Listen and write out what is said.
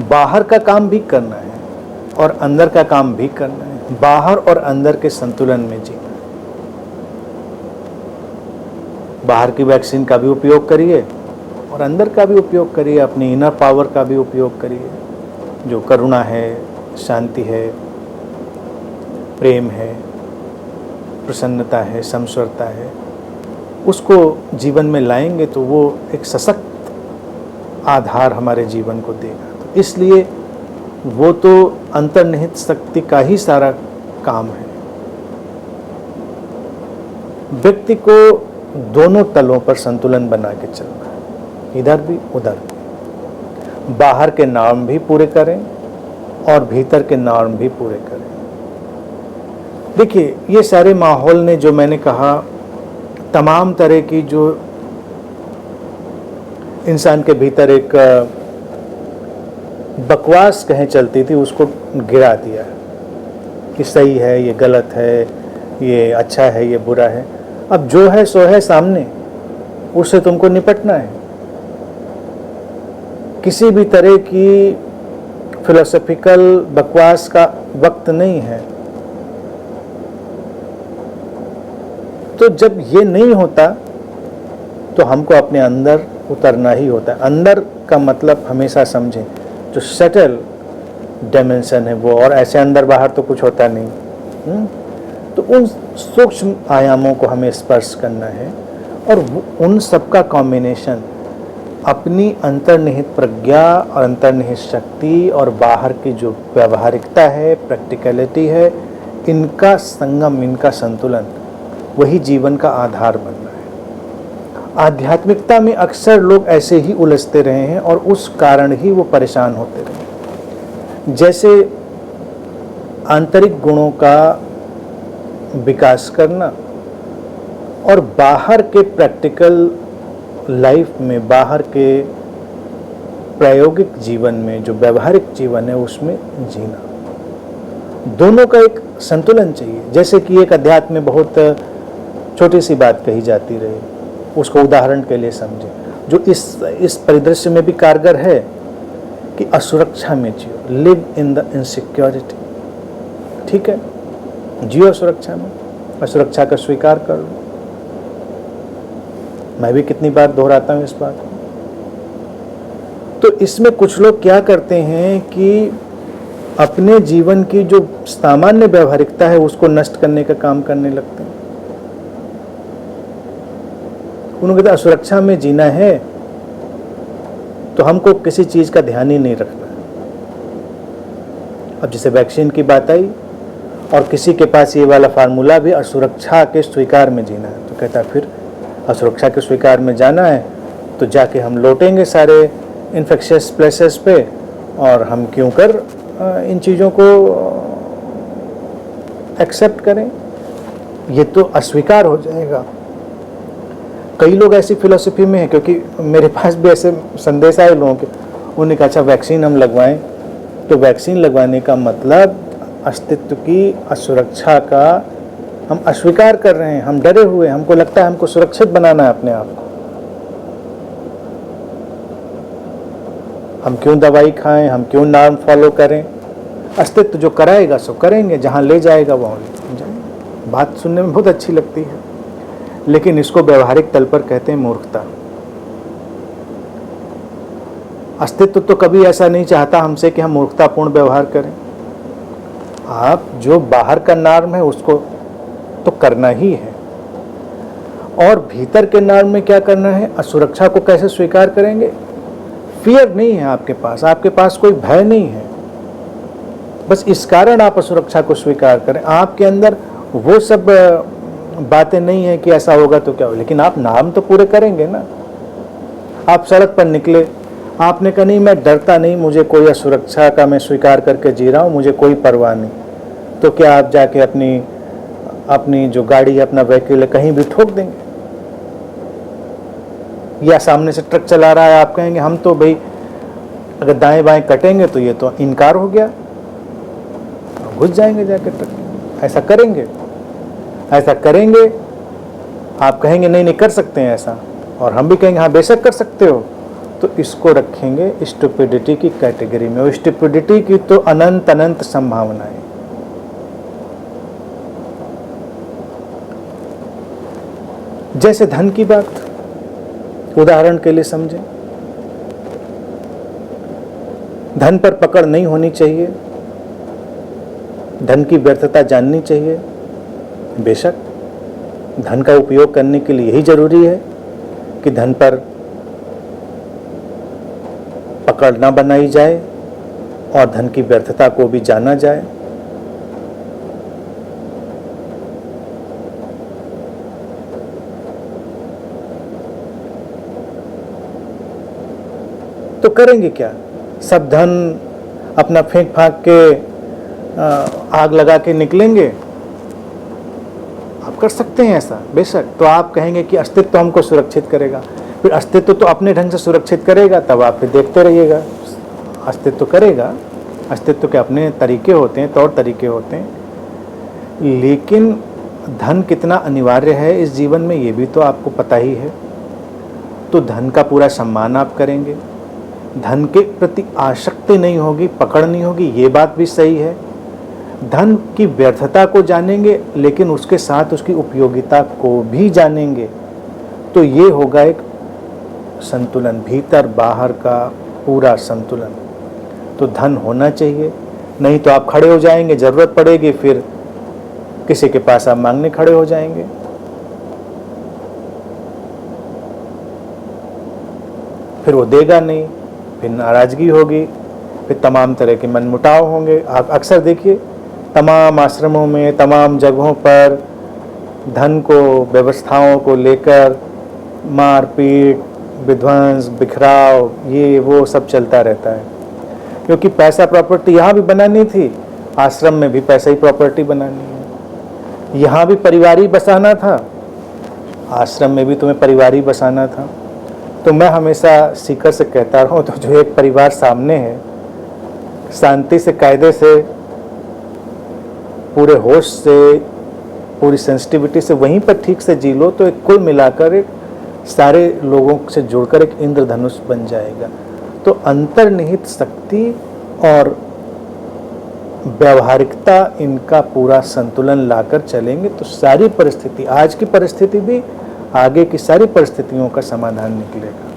बाहर का काम भी करना है और अंदर का काम भी करना है। बाहर और अंदर के संतुलन में जीना। बाहर की वैक्सीन का भी उपयोग करिए और अंदर का भी उपयोग करिए, अपनी इनर पावर का भी उपयोग करिए, जो करुणा है, शांति है, प्रेम है, प्रसन्नता है, समस्वरता है, उसको जीवन में लाएंगे तो वो एक सशक्त आधार हमारे जीवन को देगा। तो इसलिए वो तो अंतर्निहित शक्ति का ही सारा काम है। व्यक्ति को दोनों तलों पर संतुलन बना के चलना है, इधर भी उधर भी। बाहर के नॉर्म भी पूरे करें और भीतर के नॉर्म भी पूरे करें। देखिए, ये सारे माहौल ने, जो मैंने कहा, तमाम तरह की जो इंसान के भीतर एक बकवास कहें चलती थी, उसको गिरा दिया कि सही है, ये गलत है, ये अच्छा है, ये बुरा है। अब जो है सो है सामने, उससे तुमको निपटना है। किसी भी तरह की फिलोसॉफिकल बकवास का वक्त नहीं है। तो जब ये नहीं होता तो हमको अपने अंदर उतरना ही होता है। अंदर का मतलब हमेशा समझें, जो सटल डायमेंशन है वो, और ऐसे अंदर बाहर तो कुछ होता नहीं। तो उन सूक्ष्म आयामों को हमें स्पर्श करना है और उन सबका कॉम्बिनेशन अपनी अंतर्निहित प्रज्ञा और अंतर्निहित शक्ति और बाहर की जो व्यवहारिकता है, प्रैक्टिकलिटी है, इनका संगम, इनका संतुलन, वही जीवन का आधार बनना है। आध्यात्मिकता में अक्सर लोग ऐसे ही उलझते रहे हैं और उस कारण ही वो परेशान होते रहे। जैसे आंतरिक गुणों का विकास करना और बाहर के प्रैक्टिकल लाइफ में, बाहर के प्रायोगिक जीवन में, जो व्यवहारिक जीवन है, उसमें जीना, दोनों का एक संतुलन चाहिए। जैसे कि एक अध्यात्म में बहुत छोटी सी बात कही जाती रही, उसको उदाहरण के लिए समझें, जो इस परिदृश्य में भी कारगर है कि असुरक्षा में जियो, लिव इन द इनसिक्योरिटी। ठीक है, जियो असुरक्षा में, असुरक्षा का स्वीकार कर लो। मैं भी कितनी बार दोहराता हूँ इस बात को। तो इसमें कुछ लोग क्या करते हैं कि अपने जीवन की जो सामान्य व्यवहारिकता है उसको नष्ट करने का काम करने लगते हैं। उन्होंने कहते असुरक्षा में जीना है तो हमको किसी चीज का ध्यान ही नहीं रखना है। अब जैसे वैक्सीन की बात आई और किसी के पास ये वाला फार्मूला भी, असुरक्षा के स्वीकार में जीना है, तो कहता फिर असुरक्षा के स्वीकार में जाना है तो जाके हम लौटेंगे सारे इन्फेक्शियस प्लेसेस पे, और हम क्यों कर इन चीज़ों को एक्सेप्ट करें, ये तो अस्वीकार हो जाएगा। कई लोग ऐसी फिलॉसफी में हैं, क्योंकि मेरे पास भी ऐसे संदेश आए लोगों के, उन्होंने कहा अच्छा वैक्सीन हम लगवाएं, तो वैक्सीन लगवाने का मतलब अस्तित्व की असुरक्षा का हम अस्वीकार कर रहे हैं, हम डरे हुए, हमको लगता है हमको सुरक्षित बनाना है अपने आप को। हम क्यों दवाई खाएं, हम क्यों नॉर्म फॉलो करें? अस्तित्व जो कराएगा सो करेंगे, जहां ले जाएगा वहां ले जाएंगे। बात सुनने में बहुत अच्छी लगती है, लेकिन इसको व्यवहारिक तल पर कहते हैं मूर्खता। अस्तित्व तो कभी ऐसा नहीं चाहता हमसे कि हम मूर्खतापूर्ण व्यवहार करें। आप जो बाहर का नॉर्म है उसको तो करना ही है, और भीतर के नॉर्म में क्या करना है? असुरक्षा को कैसे स्वीकार करेंगे? फियर नहीं है आपके पास कोई भय नहीं है, बस इस कारण आप असुरक्षा को स्वीकार करें। आपके अंदर वो सब बातें नहीं है कि ऐसा होगा तो क्या हो, लेकिन आप नाम तो पूरे करेंगे ना। आप सड़क पर निकले, आपने कहा नहीं मैं डरता नहीं, मुझे कोई असुरक्षा का मैं स्वीकार करके जी रहा हूँ, मुझे कोई परवाह नहीं, तो क्या आप जाके अपनी जो गाड़ी, अपना व्हीकल है, कहीं भी ठोक देंगे? या सामने से ट्रक चला रहा है, आप कहेंगे हम तो भाई अगर दाएं बाएं कटेंगे तो ये तो इनकार हो गया, घुस जाएंगे जाके ट्रक। ऐसा करेंगे आप कहेंगे नहीं नहीं कर सकते हैं ऐसा, और हम भी कहेंगे हाँ बेशक कर सकते हो, तो इसको रखेंगे स्टुपिडिटी की कैटेगरी में। और स्टुपिडिटी की तो अनंत अनंत संभावनाएं। जैसे धन की बात उदाहरण के लिए समझें, धन पर पकड़ नहीं होनी चाहिए, धन की व्यर्थता जाननी चाहिए। बेशक धन का उपयोग करने के लिए यही जरूरी है कि धन पर पकड़ ना बनाई जाए और धन की व्यर्थता को भी जाना जाए। तो करेंगे क्या? सब धन अपना फेंक फाक के आग लगा के निकलेंगे? आप कर सकते हैं ऐसा, बेशक। तो आप कहेंगे कि अस्तित्व हमको सुरक्षित करेगा। फिर अस्तित्व तो अपने ढंग से सुरक्षित करेगा, तब आप फिर देखते रहिएगा। अस्तित्व करेगा, अस्तित्व के अपने तरीके होते हैं, तौर तरीके होते हैं। लेकिन धन कितना अनिवार्य है इस जीवन में, ये भी तो आपको पता ही है। तो धन का पूरा सम्मान आप करेंगे, धन के प्रति आसक्ति नहीं होगी, पकड़ नहीं होगी, ये बात भी सही है। धन की व्यर्थता को जानेंगे, लेकिन उसके साथ उसकी उपयोगिता को भी जानेंगे। तो ये होगा एक संतुलन, भीतर बाहर का पूरा संतुलन। तो धन होना चाहिए, नहीं तो आप खड़े हो जाएंगे, जरूरत पड़ेगी फिर किसी के पास आप मांगने खड़े हो जाएंगे। फिर वो देगा नहीं, फिर नाराजगी होगी, फिर तमाम तरह के मनमुटाव होंगे। आप अक्सर देखिए तमाम आश्रमों में, तमाम जगहों पर धन को, व्यवस्थाओं को लेकर मारपीट, विध्वंस, बिखराव, ये वो सब चलता रहता है। क्योंकि पैसा प्रॉपर्टी यहाँ भी बनानी थी, आश्रम में भी पैसा ही प्रॉपर्टी बनानी है। यहाँ भी परिवार ही बसाना था, आश्रम में भी तुम्हें परिवार ही बसाना था। तो मैं हमेशा सीकर से कहता रहा हूँ, तो जो एक परिवार सामने है, शांति से, कायदे से, पूरे होश से, पूरी सेंसिटिविटी से वहीं पर ठीक से जी लो, तो एक कुल मिलाकर एक सारे लोगों से जुड़कर एक इंद्रधनुष बन जाएगा। तो अंतर्निहित शक्ति और व्यावहारिकता, इनका पूरा संतुलन लाकर चलेंगे तो सारी परिस्थिति, आज की परिस्थिति भी, आगे की सारी परिस्थितियों का समाधान निकलेगा।